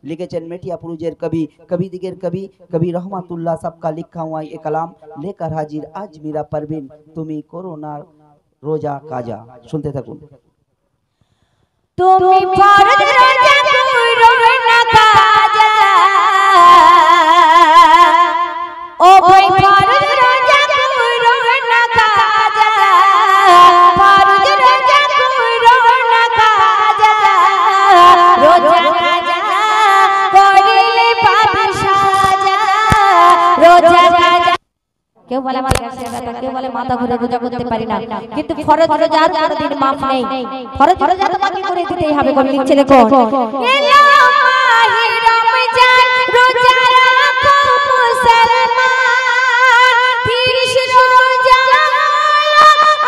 लिखेছেন मेटियापुरुजेर कवि कवि दिगेर कवि कवि रहमतुल्लाह सबका लिखा हुआ ये कलाम लेकर हाजिर आज मीरा परवीन तुमी कोरोना रोजा काजा। सुनते থাকুন। তুমি ফরজ রোজা করোনা কাজা ও ভাই ফরজ রোজা করোনা কাজা ফরজ রোজা করোনা কাজা রোজা কাজা করিলে পাবে সাজা রোজা কাজা। কেউ বলে আমার গ্যাসে ব্যথা, কেউ বলে মাথা ঘুরে রোজা করতে পারি না, কিন্তু ফরজ রোজার কোনদিন মাফ নেই। ফরজ রোজা তোমাকে করে দিতেই হবে। কোন লিখছে দেখো, ইলা মাহি রমজান রোজা রাখো মুসলমান 30 রোজা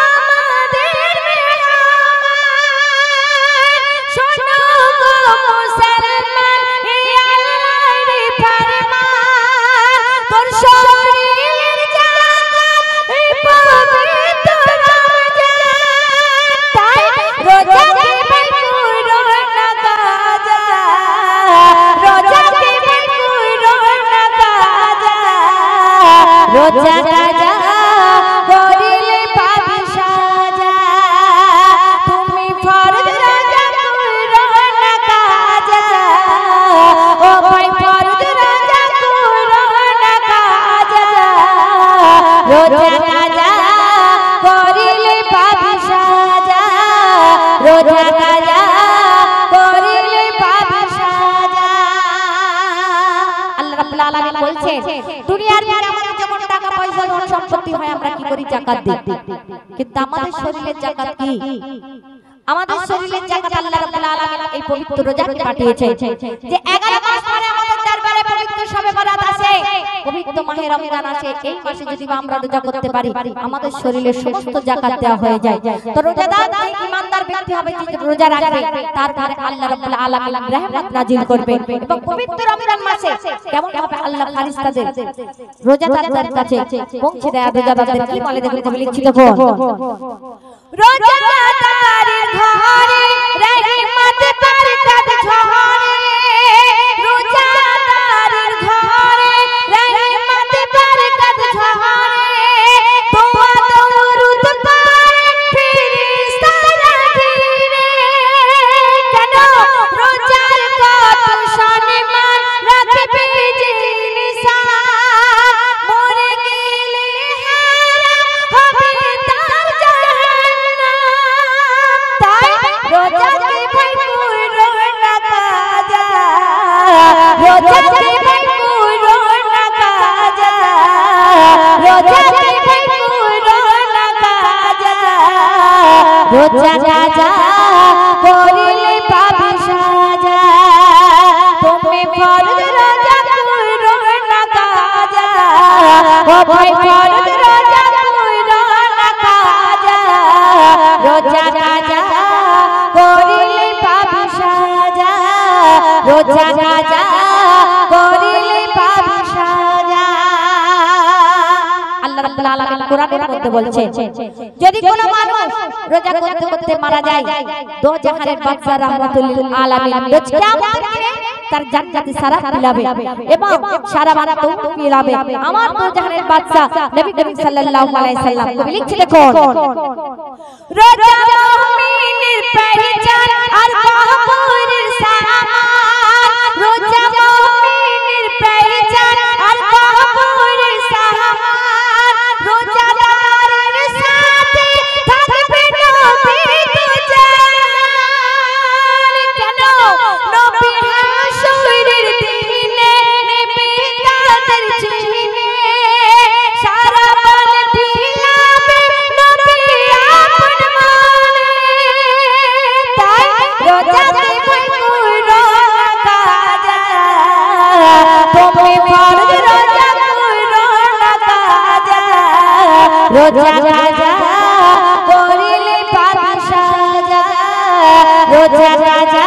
আমাদের মেহমান শোনো গো মুসলমান এই আল্লাহর ফরমান তোর শরীরের জাকাত এই পবিত্র রমজান তাই রোজা কে করোনা কাজা রোজা কে করোনা কাজা রোজা কাজা করিলে পাবে সাজা তুমি ফরজ রোজা করোনা কাজা ও ভাই ফরজ রোজা করোনা কাজা রোজা কাজা করিলে পাবে সাজা রোজা কাজা করিলে পাবে সাজা। আল্লাহ রাব্বুল আলামিন বলছেন দুনিয়ার ভিতরে আমাদের যখন টাকা পয়সা ধন সম্পত্তি হয় আমরা কি করি জাকাত দিই, কিন্তু আমাদের শরীরের জাকাত কি? আমাদের শরীরের জাকাত আল্লাহ রাব্বুল আলামিন এই পবিত্র রোজাকে পাঠিয়েছেন যে 11 মাস পরে আমাদের দরবারে পবিত্র শবে বরাত আসে, পবিত্র মাহে রমজান আসে। এই মাসে যদি আমরা রোজা করতে পারি আমাদের শরীরের সমস্ত জাকাত দেওয়া হয়ে যায়। তো রোজাদার যে ঈমানদার ব্যক্তি হবে যে রোজা রাখবে তার উপরে আল্লাহ রাব্বুল আলামিন রহমত নাজিল করবেন এবং পবিত্র রমজান মাসে কেমন ভাবে আল্লাহ ফারিস্তাদের রোজাদারদের কাছে পৌঁছে দেয়। রোজাদারদের কি বলে দেখুন, কবি লিখছি দেখো, রোজাদারের ঘরে রহমত বরকত ঝরে রোজাদারের ঘরে রহমত বরকত ঝরে দোয়া দরুদ পড়ে ফেরেশতারা ফিরে কেন রোজার কত সম্মান রাখবে যে ইনসান মরে গেলে হারাম হবে তার জাহান্নাম তাই রোজা কে ভাই করোনা কাজা রোজা কে ভাই করোনা কাজা রোজা কে ভাই করোনা কাজা রোজা কাজা করিলে পাবে সাজা তুমি ফরজ রোজা করোনা কাজা ও ভাই ফরজ রোজা করোনা কাজা রোজা কাজা করিলে পাবে সাজা রোজা কাজা করিলে পাবে সাজা। আল্লাহ রাব্বুল আলামিন কোরআনের মধ্যে বলছেন যদি কোনো মানুষ রোজা করতে করতে মারা যায় দো জাহানের বাদশা রাহমাতুল লিল আলামিন রোজ কিয়ামতের দিনে তার জান্নাতে সারা বিলাবে এবং সারা বারা তৌফিক বিলাবে আমার দো জাহানের বাদশা নবী করিম সাল্লাল্লাহু আলাইহি সাল্লাম। কবি লিখছে দেখো, রোজা মুমিনের পহচান আর কবরের সামান রোজা মুমিনের পহচান আর কবরের সামান রোজাদারের সাথে থাকবে নবী দুজান কেন নবী হাসরের দিনে নেবে তাদের চিনে সারা বল বিলাবে নবী আপন মানে তাই রোজা কে ভাই করোনা কাজা তুমি ফরজ রোজা করোনা কাজা রোজা কাজা করিলে পাবে সাজা রোজা কাজা